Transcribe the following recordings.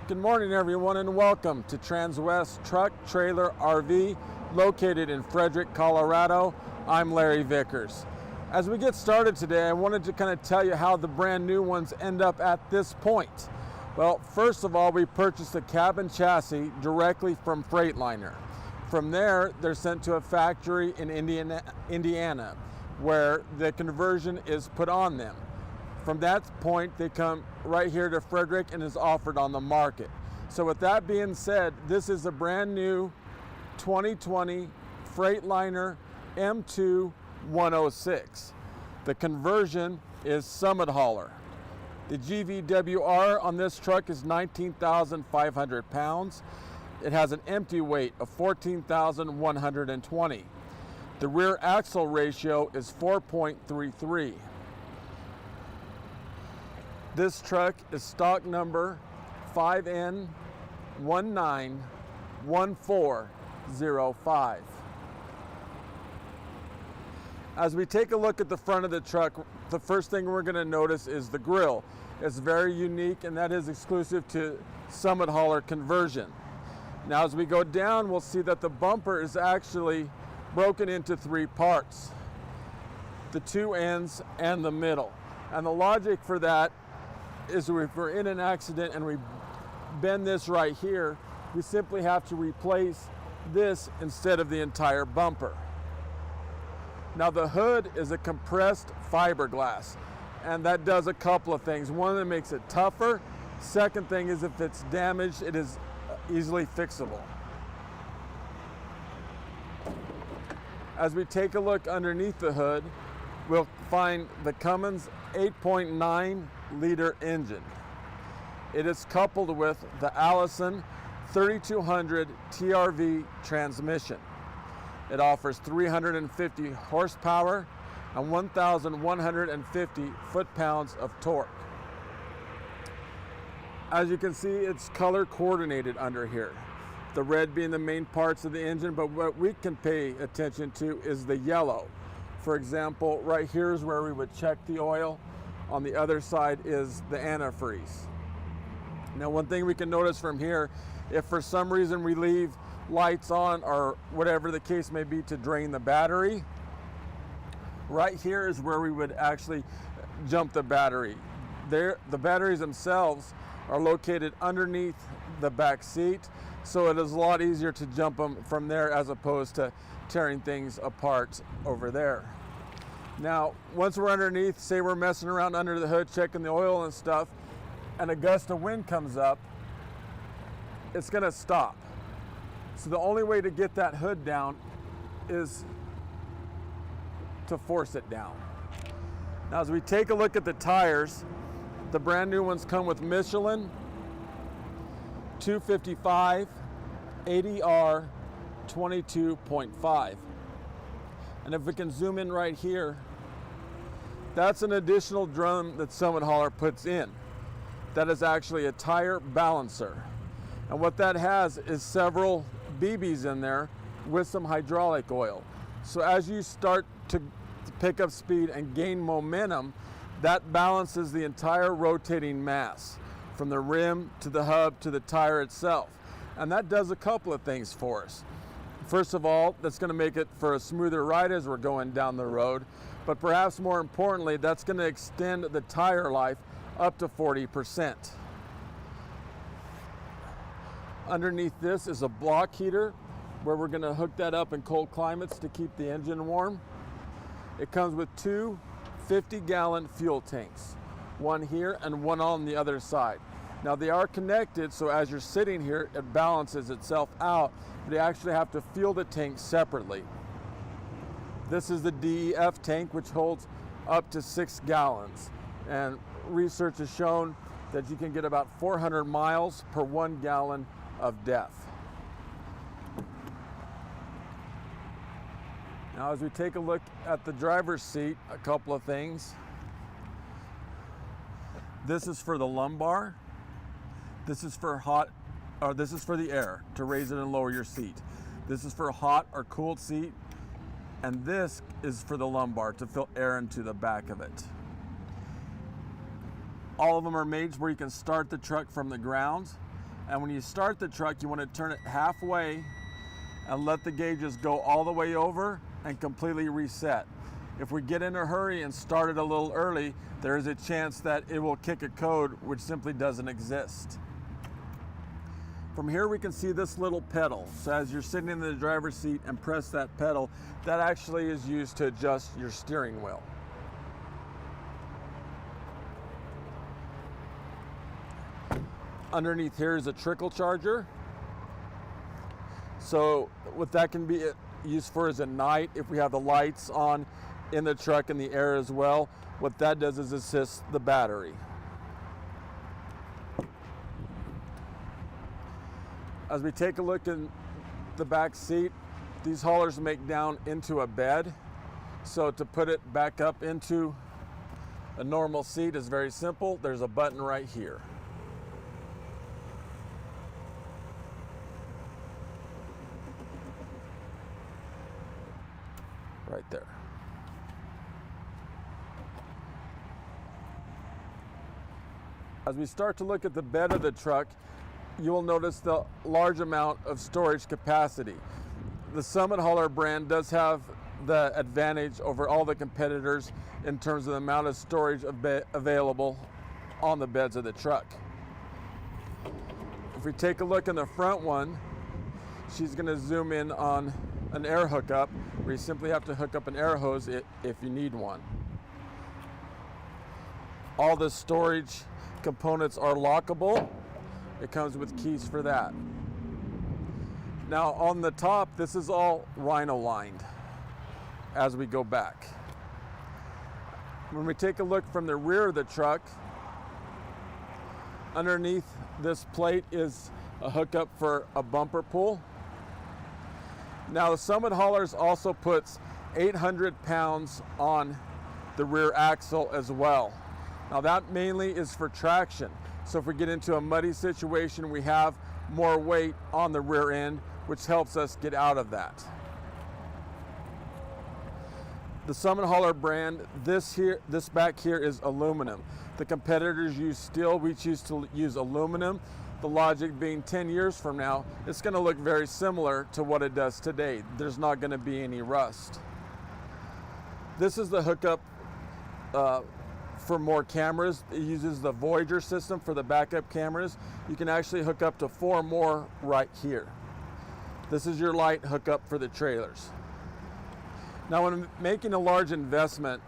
Good morning, everyone, and welcome to Transwest Truck Trailer RV, located in Frederick, Colorado. I'm Larry Vickers. As we get started today, I wanted to kind of tell you how the brand new ones end up at this point. Well, first of all, we purchased a cabin chassis directly from Freightliner. From there, they're sent to a factory in Indiana, where the conversion is put on them. From that point, they come right here to Frederick and is offered on the market. So with that being said, this is a brand new 2020 Freightliner M2 106. The conversion is Summit Hauler. The GVWR on this truck is 19,500 pounds. It has an empty weight of 14,120. The rear axle ratio is 4.33. This truck is stock number 5N191405. As we take a look at the front of the truck, the first thing we're going to notice is the grille. It's very unique, and that is exclusive to Summit Hauler conversion. Now as we go down, we'll see that the bumper is actually broken into three parts: the two ends and the middle. And the logic for that is if we're in an accident and we bend this right here, we simply have to replace this instead of the entire bumper. Now the hood is a compressed fiberglass, and that does a couple of things. One, it makes it tougher. Second thing is if it's damaged, it is easily fixable. As we take a look underneath the hood, we'll find the Cummins 8.9 liter engine. It is coupled with the Allison 3200 TRV transmission. It offers 350 horsepower and 1,150 foot-pounds of torque. As you can see, it's color coordinated under here. The red being the main parts of the engine, but what we can pay attention to is the yellow. For example, right here is where we would check the oil. On the other side is the antifreeze. Now, one thing we can notice from here, if for some reason we leave lights on or whatever the case may be to drain the battery, right here is where we would actually jump the battery. The batteries themselves are located underneath the back seat, so it is a lot easier to jump them from there as opposed to tearing things apart over there. Now, once we're underneath, say we're messing around under the hood, checking the oil and stuff, and a gust of wind comes up, it's gonna stop. So the only way to get that hood down is to force it down. Now, as we take a look at the tires, the brand new ones come with Michelin 255 ADR 22.5. And if we can zoom in right here, that's an additional drum that Summit Hauler puts in. That is actually a tire balancer. And what that has is several BBs in there with some hydraulic oil. So as you start to pick up speed and gain momentum, that balances the entire rotating mass from the rim to the hub to the tire itself. And that does a couple of things for us. First of all, that's going to make it for a smoother ride as we're going down the road, but perhaps more importantly, that's going to extend the tire life up to 40%. Underneath this is a block heater where we're going to hook that up in cold climates to keep the engine warm. It comes with two 50-gallon fuel tanks, one here and one on the other side. Now they are connected, so as you're sitting here, it balances itself out, but you actually have to fuel the tank separately. This is the DEF tank, which holds up to 6 gallons. And research has shown that you can get about 400 miles per 1 gallon of DEF. Now as we take a look at the driver's seat, a couple of things. This is for the lumbar. This is for the air, to raise it and lower your seat. This is for a hot or cooled seat. And this is for the lumbar, to fill air into the back of it. All of them are made where you can start the truck from the ground. And when you start the truck, you want to turn it halfway and let the gauges go all the way over and completely reset. If we get in a hurry and start it a little early, there is a chance that it will kick a code which simply doesn't exist. From here we can see this little pedal. So as you're sitting in the driver's seat and press that pedal, that actually is used to adjust your steering wheel. Underneath here is a trickle charger. So what that can be used for is at night, if we have the lights on in the truck and the air as well, what that does is assist the battery. As we take a look in the back seat, these haulers make down into a bed. So to put it back up into a normal seat is very simple. There's a button right here. Right there. As we start to look at the bed of the truck, you will notice the large amount of storage capacity. The Summit Hauler brand does have the advantage over all the competitors in terms of the amount of storage available on the beds of the truck. If we take a look in the front one, she's going to zoom in on an air hookup, where you simply have to hook up an air hose if you need one. All the storage components are lockable. It comes with keys for that. Now on the top, this is all Rhino lined as we go back. When we take a look from the rear of the truck, underneath this plate is a hookup for a bumper pull. Now the Summit Haulers also puts 800 pounds on the rear axle as well. Now that mainly is for traction. So if we get into a muddy situation, we have more weight on the rear end, which helps us get out of that. The Summit Hauler brand, this back here is aluminum. The competitors use steel, we choose to use aluminum. The logic being 10 years from now, it's going to look very similar to what it does today. There's not going to be any rust. This is the hookup for more cameras. It uses the Voyager system for the backup cameras. You can actually hook up to 4 more right here. This is your light hookup for the trailers. Now when making a large investment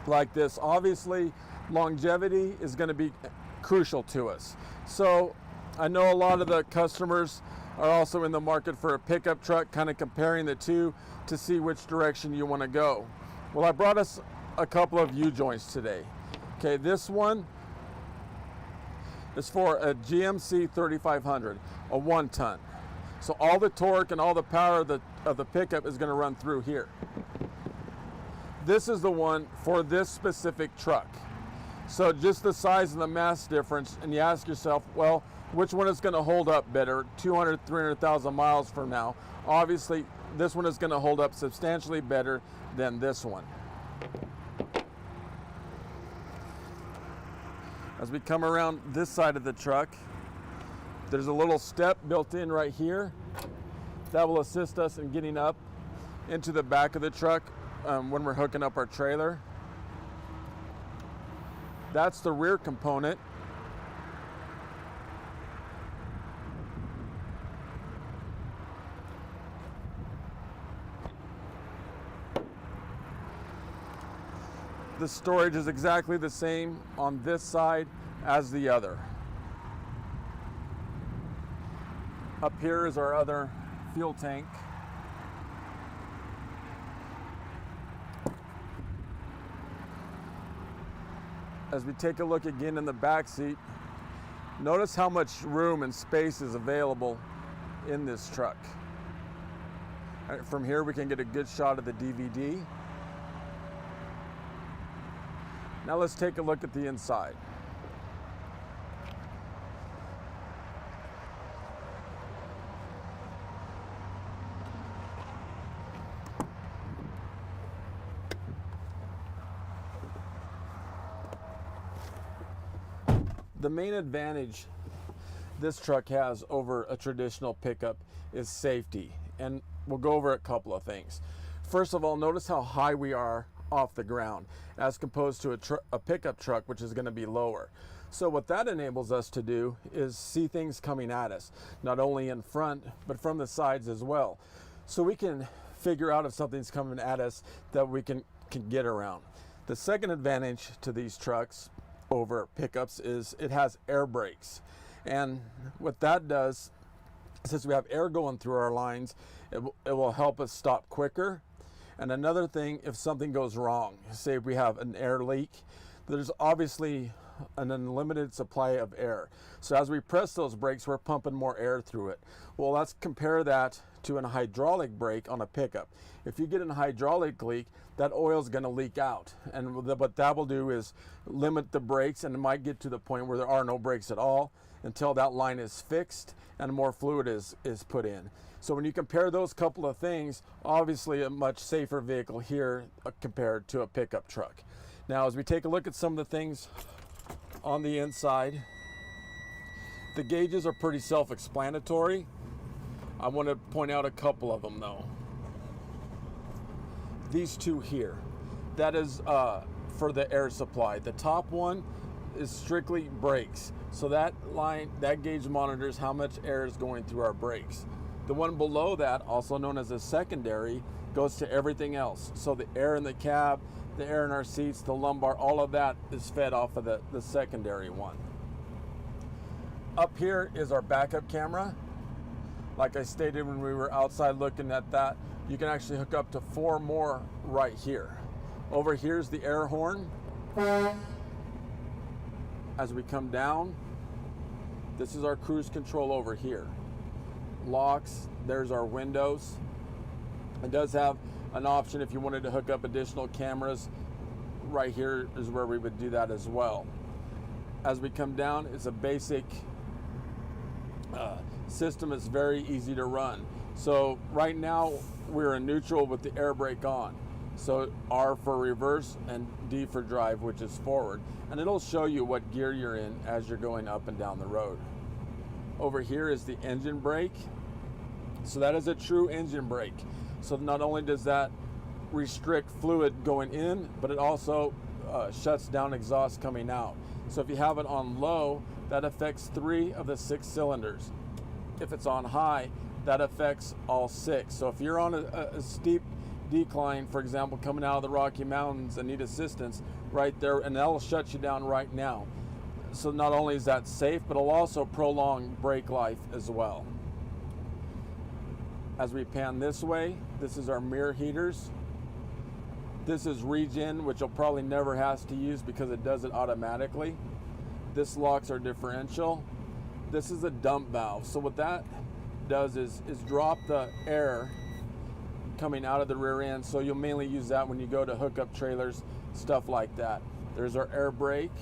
like this, obviously longevity is going to be crucial to us. So I know a lot of the customers are also in the market for a pickup truck, kind of comparing the two to see which direction you want to go. Well, I brought us a couple of U-joints today. Okay, this one is for a GMC 3500, a 1-ton. So all the torque and all the power of the pickup is going to run through here. This is the one for this specific truck. So just the size and the mass difference, and you ask yourself, well, which one is going to hold up better 200, 300,000 miles from now? Obviously, this one is going to hold up substantially better than this one. As we come around this side of the truck, there's a little step built in right here that will assist us in getting up into the back of the truck when we're hooking up our trailer. That's the rear component. The storage is exactly the same on this side as the other. Up here is our other fuel tank. As we take a look again in the back seat, notice how much room and space is available in this truck. All right, from here we can get a good shot of the DVD. Now let's take a look at the inside. The main advantage this truck has over a traditional pickup is safety. And we'll go over a couple of things. First of all, notice how high we are off the ground as opposed to a pickup truck, which is going to be lower. So what that enables us to do is see things coming at us, not only in front, but from the sides as well. So we can figure out if something's coming at us that we can get around. The second advantage to these trucks over pickups is it has air brakes. And what that does, since we have air going through our lines, it will help us stop quicker. And another thing, if something goes wrong, say we have an air leak, there's obviously an unlimited supply of air. So as we press those brakes, we're pumping more air through it. Well, let's compare that to a hydraulic brake on a pickup. If you get a hydraulic leak, that oil is going to leak out. And what that will do is limit the brakes, and it might get to the point where there are no brakes at all until that line is fixed and more fluid is put in. So when you compare those couple of things, obviously a much safer vehicle here compared to a pickup truck. Now, as we take a look at some of the things on the inside, the gauges are pretty self-explanatory. I want to point out a couple of them though. These two here, that is for the air supply. The top one is strictly brakes. So that gauge monitors how much air is going through our brakes. The one below that, also known as a secondary, goes to everything else. So the air in the cab, the air in our seats, the lumbar, all of that is fed off of the secondary one. Up here is our backup camera. Like I stated when we were outside looking at that, you can actually hook up to 4 more right here. Over here's the air horn. As we come down, this is our cruise control over here. Locks, there's our windows. It does have an option if you wanted to hook up additional cameras. Right here is where we would do that as well. As we come down, it's a basic system. It's very easy to run. So right now we're in neutral with the air brake on. So R for reverse and D for drive, which is forward. And it'll show you what gear you're in as you're going up and down the road. Over here is the engine brake. So that is a true engine brake. So not only does that restrict fluid going in, but it also shuts down exhaust coming out. So if you have it on low, that affects 3 of the 6 cylinders. If it's on high, that affects all 6. So if you're on a steep decline, for example, coming out of the Rocky Mountains and need assistance, right there, and that'll shut you down right now. So not only is that safe, but it'll also prolong brake life as well. As we pan this way, this is our mirror heaters. This is regen, which you'll probably never have to use because it does it automatically. This locks our differential. This is a dump valve. So what that does is drop the air coming out of the rear end. So you'll mainly use that when you go to hook up trailers, stuff like that. There's our air brake,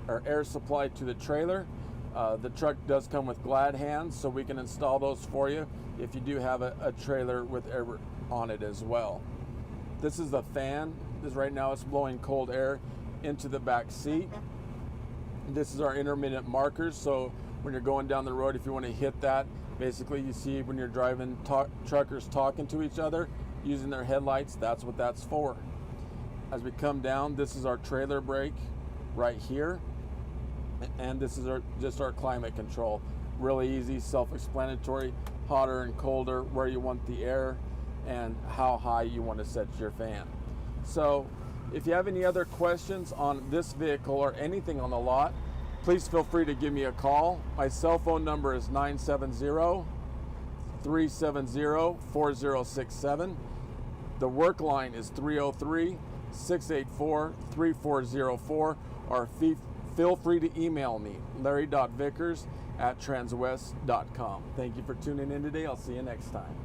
our air supply to the trailer. The truck does come with glad hands, so we can install those for you if you do have a trailer with air on it as well. This is the fan. Right now it's blowing cold air into the back seat. This is our intermittent markers, so when you're going down the road, if you want to hit that, basically you see when you're driving truckers talking to each other using their headlights, that's what that's for. As we come down, this is our trailer brake right here, and this is just our climate control. Really easy, self-explanatory, hotter and colder, where you want the air and how high you want to set your fan. So if you have any other questions on this vehicle or anything on the lot, please feel free to give me a call. My cell phone number is 970-370-4067. The work line is 303-684-3404, or feel free to email me, larry.vickers@transwest.com. Thank you for tuning in today. I'll see you next time.